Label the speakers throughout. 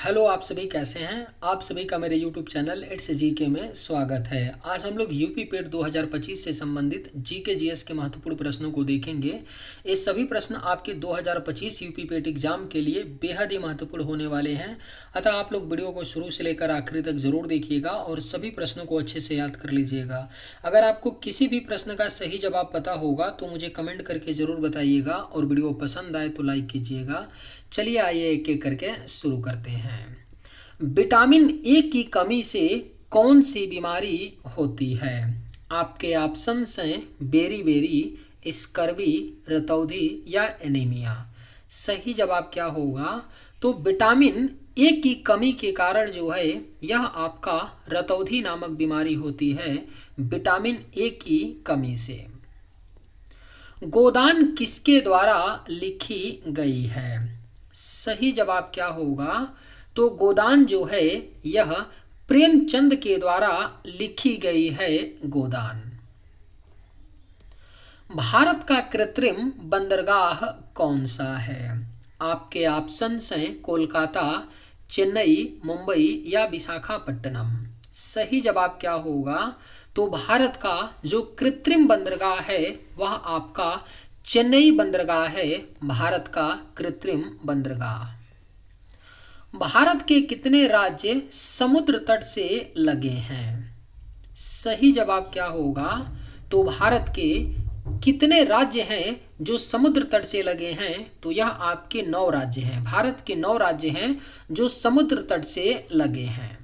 Speaker 1: Hello, आप सभी कैसे हैं। आप सभी का मेरे यूट्यूब चैनल इट्स जीके में स्वागत है। आज हम लोग यूपी पेट 2025 से संबंधित जीके जीएस के महत्वपूर्ण प्रश्नों को देखेंगे। ये सभी प्रश्न आपके 2025 यूपी पेट एग्जाम के लिए बेहद ही महत्वपूर्ण होने वाले हैं। अतः आप लोग वीडियो को शुरू से लेकर आखिरी तक जरूर देखिएगा और सभी प्रश्नों को अच्छे से याद कर लीजिएगा। अगर आपको किसी भी प्रश्न का सही जवाब पता होगा तो मुझे कमेंट करके ज़रूर बताइएगा और वीडियो पसंद आए तो लाइक कीजिएगा। चलिए आइए एक एक करके शुरू करते हैं। विटामिन ए की कमी से कौन सी बीमारी होती है। आपके ऑप्शंस हैं बेरी, स्कर्वी, रतौंधी या एनीमिया। सही जवाब क्या होगा? तो विटामिन ए की कमी के कारण जो है यह आपका रतौंधी नामक बीमारी होती है, विटामिन ए की कमी से। गोदान किसके द्वारा लिखी गई है। सही जवाब क्या होगा? तो गोदान जो है यह प्रेमचंद के द्वारा लिखी गई है। गोदान। भारत का कृत्रिम बंदरगाह कौन सा है। आपके ऑप्शंस हैं कोलकाता, चेन्नई, मुंबई या विशाखापट्टनम। सही जवाब क्या होगा? तो भारत का जो कृत्रिम बंदरगाह है वह आपका चेन्नई बंदरगाह है। भारत का कृत्रिम बंदरगाह। भारत के कितने राज्य समुद्र तट से लगे हैं। सही जवाब क्या होगा? तो भारत के कितने राज्य हैं जो समुद्र तट से लगे हैं। तो यह आपके 9 राज्य हैं। भारत के 9 राज्य हैं जो समुद्र तट से लगे हैं।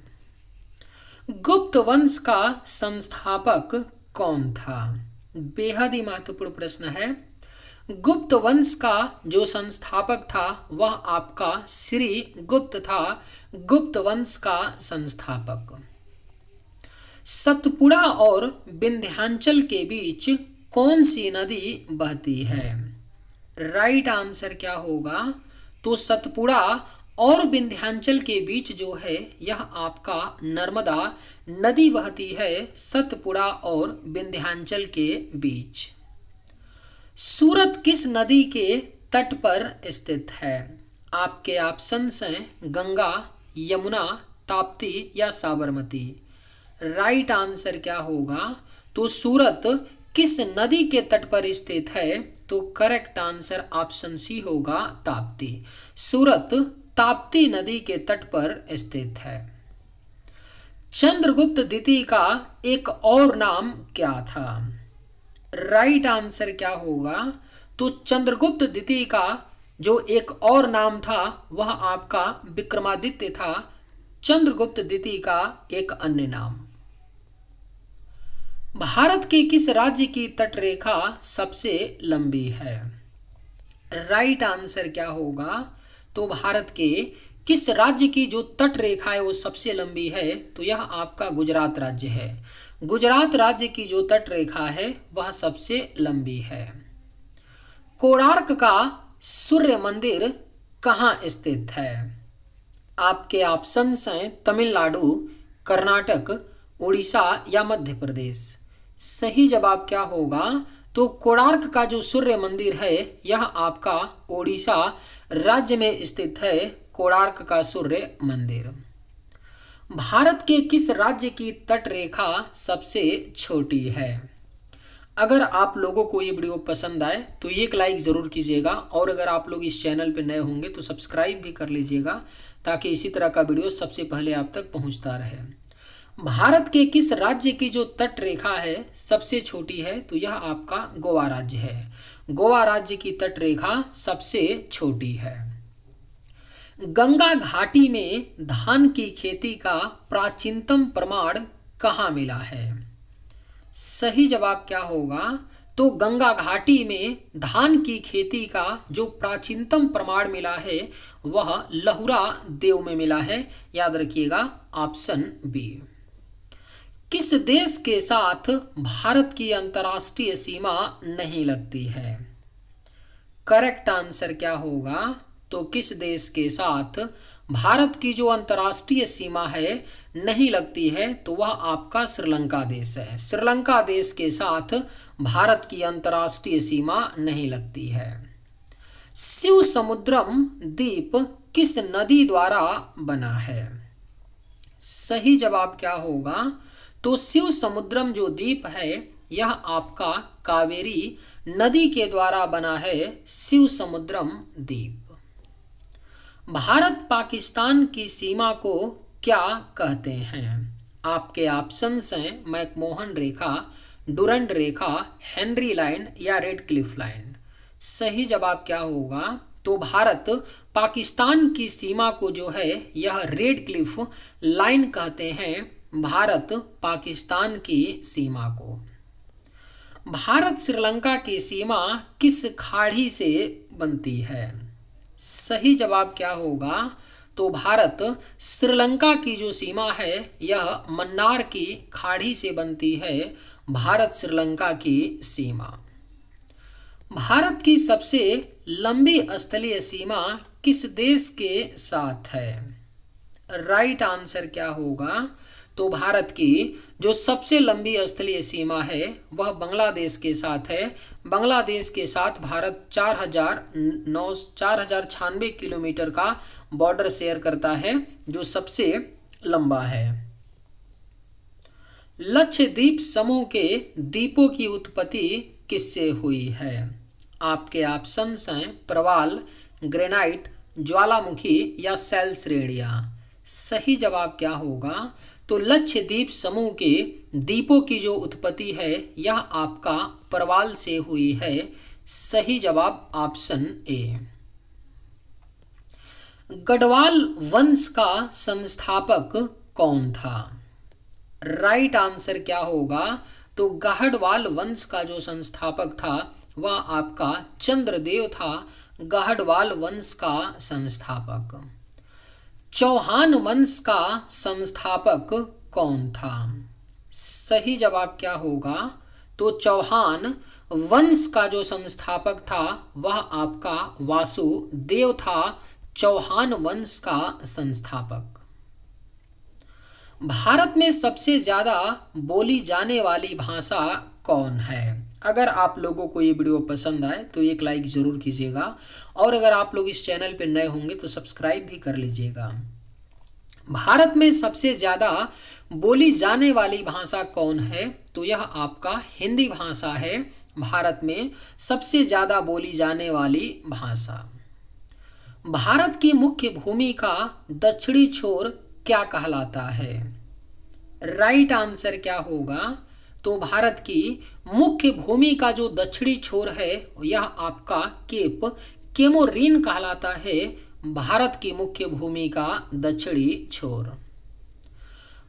Speaker 1: गुप्त वंश का संस्थापक कौन था। बेहद ही महत्वपूर्ण प्रश्न है। गुप्त वंश का जो संस्थापक था वह आपका श्री गुप्त था। गुप्त वंश का संस्थापक। सतपुड़ा और विंध्याचल के बीच कौन सी नदी बहती है। राइट आंसर क्या होगा? तो सतपुड़ा और विंध्याचल के बीच जो है यह आपका नर्मदा नदी बहती है। सतपुड़ा और विंध्याचल के बीच। सूरत किस नदी के तट पर स्थित है। आपके ऑप्शंस हैं गंगा, यमुना, ताप्ती या साबरमती। राइट आंसर क्या होगा? तो सूरत किस नदी के तट पर स्थित है। तो करेक्ट आंसर ऑप्शन सी होगा ताप्ती। सूरत ताप्ती नदी के तट पर स्थित है। चंद्रगुप्त द्वितीय का एक और नाम क्या था। राइट आंसर क्या होगा? तो चंद्रगुप्त द्वितीय का जो एक और नाम था वह आपका विक्रमादित्य था। चंद्रगुप्त द्वितीय का एक अन्य नाम। भारत के किस राज्य की तटरेखा सबसे लंबी है। राइट आंसर क्या होगा? तो भारत के किस राज्य की जो तट रेखा है वो सबसे लंबी है। तो यह आपका गुजरात राज्य है। गुजरात राज्य की जो तट रेखा है वह सबसे लंबी है। कोणार्क का सूर्य मंदिर कहाँ स्थित है। आपके ऑप्शंस हैं तमिलनाडु, कर्नाटक, उड़ीसा या मध्य प्रदेश। सही जवाब क्या होगा? तो कोणार्क का जो सूर्य मंदिर है यह आपका उड़ीसा राज्य में स्थित है। कोणार्क का सूर्य मंदिर। भारत के किस राज्य की तट रेखा सबसे छोटी है। अगर आप लोगों को ये वीडियो पसंद आए तो एक लाइक ज़रूर कीजिएगा और अगर आप लोग इस चैनल पर नए होंगे तो सब्सक्राइब भी कर लीजिएगा ताकि इसी तरह का वीडियो सबसे पहले आप तक पहुंचता रहे। भारत के किस राज्य की जो तट रेखा है सबसे छोटी है। तो यह आपका गोवा राज्य है। गोवा राज्य की तट रेखा सबसे छोटी है। गंगा घाटी में धान की खेती का प्राचीनतम प्रमाण कहाँ मिला है। सही जवाब क्या होगा? तो गंगा घाटी में धान की खेती का जो प्राचीनतम प्रमाण मिला है वह लहुरा देव में मिला है। याद रखिएगा ऑप्शन बी। किस देश के साथ भारत की अंतर्राष्ट्रीय सीमा नहीं लगती है। करेक्ट आंसर क्या होगा? तो किस देश के साथ भारत की जो अंतर्राष्ट्रीय सीमा है नहीं लगती है। तो वह आपका श्रीलंका देश है। श्रीलंका देश के साथ भारत की अंतर्राष्ट्रीय सीमा नहीं लगती है। शिव समुद्रम द्वीप किस नदी द्वारा बना है? सही जवाब क्या होगा? तो शिव समुद्रम जो द्वीप है यह आपका कावेरी नदी के द्वारा बना है, शिव समुद्रम द्वीप। भारत पाकिस्तान की सीमा को क्या कहते हैं? आपके ऑप्शंस हैं मैकमोहन रेखा, डुरंड रेखा, हेनरी लाइन या रेड क्लिफ लाइन। सही जवाब क्या होगा? तो भारत पाकिस्तान की सीमा को जो है यह रेड क्लिफ लाइन कहते हैं, भारत पाकिस्तान की सीमा को। भारत श्रीलंका की सीमा किस खाड़ी से बनती है? सही जवाब क्या होगा? तो भारत श्रीलंका की जो सीमा है यह मन्नार की खाड़ी से बनती है, भारत श्रीलंका की सीमा। भारत की सबसे लंबी स्थलीय सीमा किस देश के साथ है? राइट आंसर क्या होगा? तो भारत की जो सबसे लंबी स्थलीय सीमा है वह बांग्लादेश के साथ है। बांग्लादेश के साथ भारत 4096 किलोमीटर का बॉर्डर शेयर करता है, जो सबसे लंबा है। लक्षद्वीप समूह के द्वीपों की उत्पत्ति किससे हुई है? आपके ऑप्शंस हैं प्रवाल, ग्रेनाइट, ज्वालामुखी या शैल श्रेणियां। सही जवाब क्या होगा? तो लक्षद्वीप समूह के द्वीपों की जो उत्पत्ति है यह आपका प्रवाल से हुई है। सही जवाब ऑप्शन ए। गढ़वाल वंश का संस्थापक कौन था? राइट आंसर क्या होगा? तो गढ़वाल वंश का जो संस्थापक था वह आपका चंद्रदेव था, गढ़वाल वंश का संस्थापक। चौहान वंश का संस्थापक कौन था? सही जवाब क्या होगा? तो चौहान वंश का जो संस्थापक था वह आपका वासुदेव था, चौहान वंश का संस्थापक। भारत में सबसे ज्यादा बोली जाने वाली भाषा कौन है? अगर आप लोगों को ये वीडियो पसंद आए तो एक लाइक ज़रूर कीजिएगा, और अगर आप लोग इस चैनल पर नए होंगे तो सब्सक्राइब भी कर लीजिएगा। भारत में सबसे ज़्यादा बोली जाने वाली भाषा कौन है? तो यह आपका हिंदी भाषा है, भारत में सबसे ज़्यादा बोली जाने वाली भाषा। भारत की मुख्य भूमि का दक्षिणी छोर क्या कहलाता है? राइट आंसर क्या होगा? तो भारत की मुख्य भूमि का जो दक्षिणी छोर है यह आपका केप केमोरीन कहलाता है, भारत की मुख्य भूमि का दक्षिणी छोर।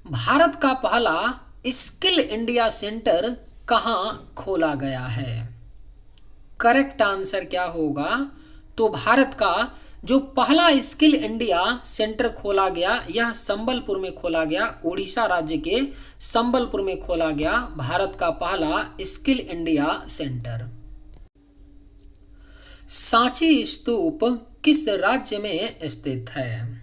Speaker 1: भारत का पहला स्किल इंडिया सेंटर कहाँ खोला गया है? करेक्ट आंसर क्या होगा? तो भारत का जो पहला स्किल इंडिया सेंटर खोला गया यह संबलपुर में खोला गया, उड़ीसा राज्य के संबलपुर में खोला गया भारत का पहला स्किल इंडिया सेंटर। सांची स्तूप किस राज्य में स्थित है?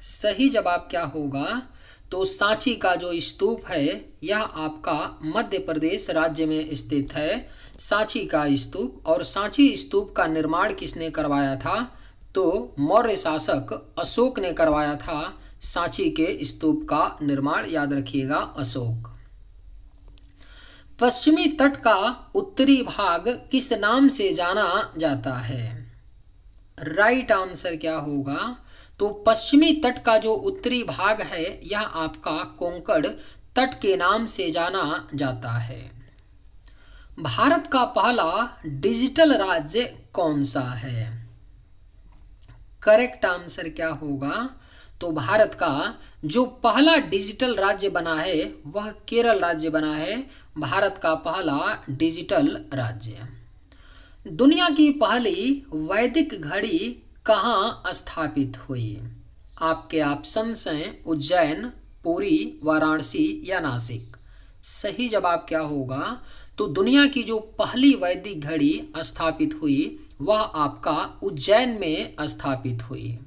Speaker 1: सही जवाब क्या होगा? तो सांची का जो स्तूप है यह आपका मध्य प्रदेश राज्य में स्थित है, सांची का स्तूप। और सांची स्तूप का निर्माण किसने करवाया था? तो मौर्य शासक अशोक ने करवाया था सांची के स्तूप का निर्माण, याद रखिएगा अशोक। पश्चिमी तट का उत्तरी भाग किस नाम से जाना जाता है? राइट आंसर क्या होगा? तो पश्चिमी तट का जो उत्तरी भाग है यह आपका कोंकण तट के नाम से जाना जाता है। भारत का पहला डिजिटल राज्य कौन सा है? करेक्ट आंसर क्या होगा? तो भारत का जो पहला डिजिटल राज्य बना है वह केरल राज्य बना है, भारत का पहला डिजिटल राज्य। दुनिया की पहली वैदिक घड़ी कहाँ स्थापित हुई? आपके ऑप्शंस हैं उज्जैन, पुरी, वाराणसी या नासिक। सही जवाब क्या होगा? तो दुनिया की जो पहली वैदिक घड़ी स्थापित हुई वह आपका उज्जैन में स्थापित हुई।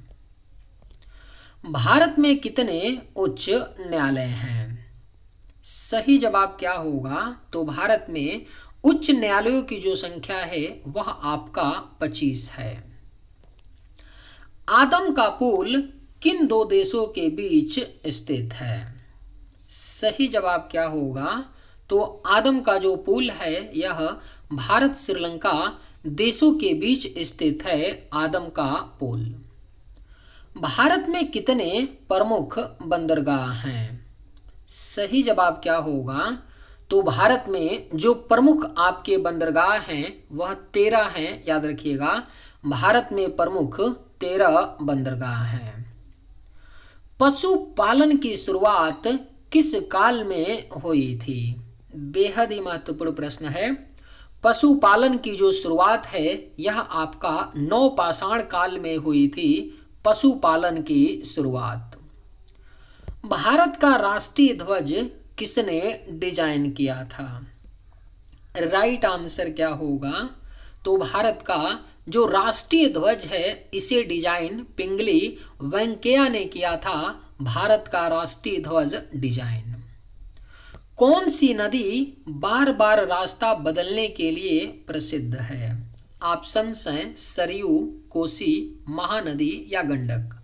Speaker 1: भारत में कितने उच्च न्यायालय हैं? सही जवाब क्या होगा? तो भारत में उच्च न्यायालयों की जो संख्या है वह आपका 25 है। आदम का पुल किन दो देशों के बीच स्थित है? सही जवाब क्या होगा? तो आदम का जो पुल है यह भारत श्रीलंका देशों के बीच स्थित है, आदम का पुल। भारत में कितने प्रमुख बंदरगाह हैं? सही जवाब क्या होगा? तो भारत में जो प्रमुख आपके बंदरगाह हैं वह 13 हैं, याद रखिएगा। भारत में प्रमुख 13 बंदरगाह हैं। पशुपालन की शुरुआत किस काल में हुई थी? बेहद ही महत्वपूर्ण प्रश्न है। पशुपालन की जो शुरुआत है यह आपका नवपाषाण काल में हुई थी, पशुपालन की शुरुआत। भारत का राष्ट्रीय ध्वज किसने डिजाइन किया था? राइट आंसर क्या होगा? तो भारत का जो राष्ट्रीय ध्वज है इसे डिजाइन पिंगली वेंकैया ने किया था, भारत का राष्ट्रीय ध्वज डिजाइन। कौन सी नदी बार बार रास्ता बदलने के लिए प्रसिद्ध है? ऑप्शंस हैं सरयू, कोसी, महानदी या गंडक।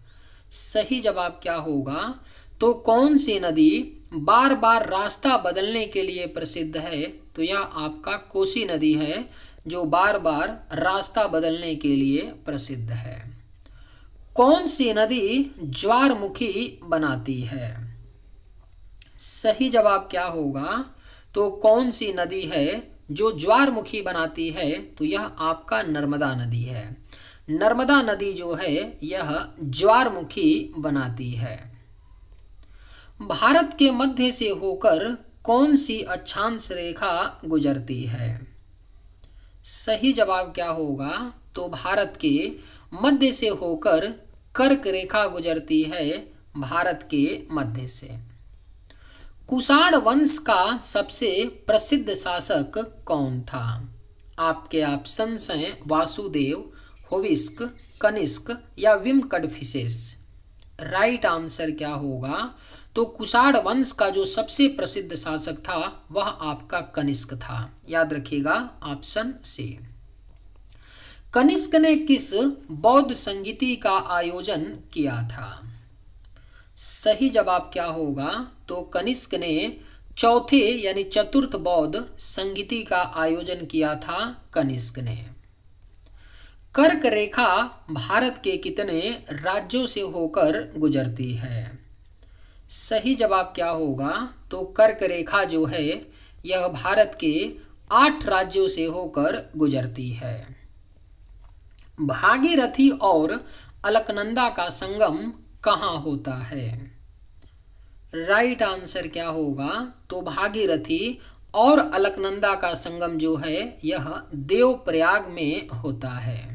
Speaker 1: सही जवाब क्या होगा? तो कौन सी नदी बार बार रास्ता बदलने के लिए प्रसिद्ध है? तो यह आपका कोसी नदी है जो बार बार रास्ता बदलने के लिए प्रसिद्ध है। कौन सी नदी ज्वारमुखी बनाती है? सही जवाब क्या होगा? तो कौन सी नदी है जो ज्वारमुखी बनाती है? तो यह आपका नर्मदा नदी है। नर्मदा नदी जो है यह ज्वारमुखी बनाती है। भारत के मध्य से होकर कौन सी अक्षांश रेखा गुजरती है? सही जवाब क्या होगा? तो भारत के मध्य से होकर कर्क रेखा गुजरती है, भारत के मध्य से। कुषाण वंश का सबसे प्रसिद्ध शासक कौन था? आपके ऑप्शंस हैं वासुदेव, हुविस्क, कनिष्क या विमकड़फिसेस। राइट आंसर क्या होगा? तो कुषाण वंश का जो सबसे प्रसिद्ध शासक था वह आपका कनिष्क था, याद रखिएगा ऑप्शन सी। कनिष्क ने किस बौद्ध संगीति का आयोजन किया था? सही जवाब क्या होगा? तो कनिष्क ने चौथे यानी चतुर्थ बौद्ध संगीति का आयोजन किया था, कनिष्क ने। कर्क रेखा भारत के कितने राज्यों से होकर गुजरती है? सही जवाब क्या होगा? तो कर्क रेखा जो है यह भारत के 8 राज्यों से होकर गुजरती है। भागीरथी और अलकनंदा का संगम कहाँ होता है? राइट आंसर क्या होगा? तो भागीरथी और अलकनंदा का संगम जो है यह देवप्रयाग में होता है।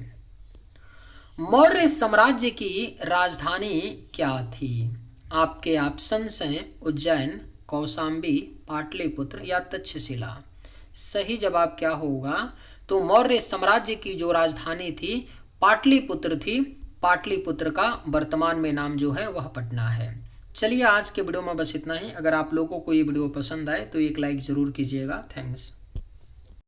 Speaker 1: मौर्य साम्राज्य की राजधानी क्या थी? आपके ऑप्शंस हैं उज्जैन, कौशाम्बी, पाटलिपुत्र या तक्षशिला। सही जवाब क्या होगा? तो मौर्य साम्राज्य की जो राजधानी थी पाटलिपुत्र थी। पाटलिपुत्र का वर्तमान में नाम जो है वह पटना है। चलिए आज के वीडियो में बस इतना ही। अगर आप लोगों को ये वीडियो पसंद आए तो एक लाइक ज़रूर कीजिएगा। थैंक्स।